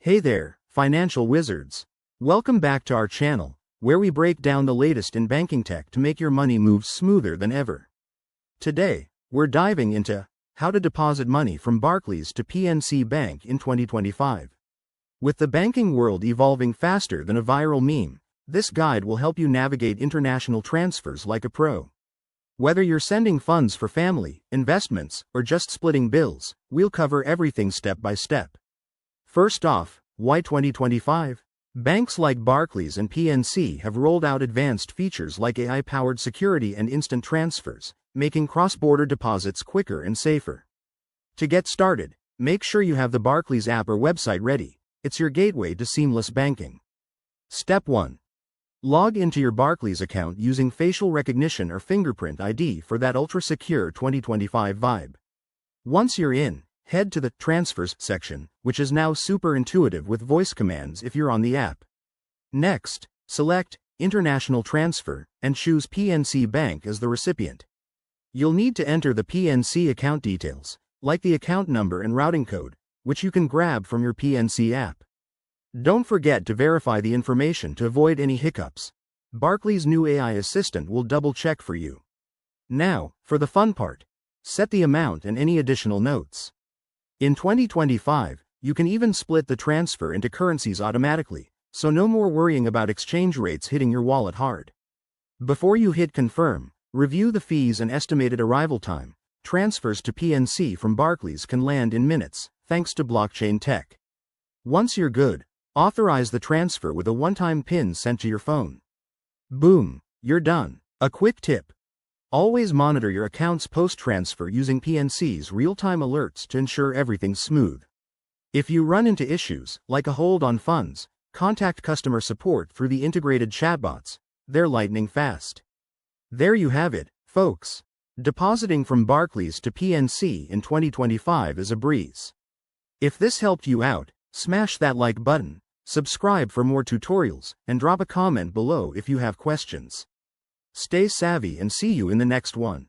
Hey there, financial wizards. Welcome back to our channel, where we break down the latest in banking tech to make your money move smoother than ever. Today, we're diving into how to deposit money from Barclays to PNC Bank in 2025. With the banking world evolving faster than a viral meme, this guide will help you navigate international transfers like a pro. Whether you're sending funds for family, investments, or just splitting bills, we'll cover everything step by step. First off, why 2025? Banks like Barclays and PNC have rolled out advanced features like AI-powered security and instant transfers, making cross-border deposits quicker and safer. To get started, make sure you have the Barclays app or website ready. It's your gateway to seamless banking. Step 1. Log into your Barclays account using facial recognition or fingerprint ID for that ultra-secure 2025 vibe. Once you're in, head to the Transfers section, which is now super intuitive with voice commands if you're on the app. Next, select International Transfer and choose PNC Bank as the recipient. You'll need to enter the PNC account details, like the account number and routing code, which you can grab from your PNC app. Don't forget to verify the information to avoid any hiccups. Barclays' new AI assistant will double-check for you. Now, for the fun part. Set the amount and any additional notes. In 2025, you can even split the transfer into currencies automatically, so no more worrying about exchange rates hitting your wallet hard. Before you hit confirm, review the fees and estimated arrival time. Transfers to PNC from Barclays can land in minutes, thanks to blockchain tech. Once you're good, authorize the transfer with a one-time PIN sent to your phone. Boom, you're done. A quick tip. Always monitor your account's post-transfer using PNC's real-time alerts to ensure everything's smooth. If you run into issues, like a hold on funds, contact customer support through the integrated chatbots. They're lightning fast. There you have it, folks. Depositing from Barclays to PNC in 2025 is a breeze. If this helped you out, smash that like button, subscribe for more tutorials, and drop a comment below if you have questions. Stay savvy and see you in the next one.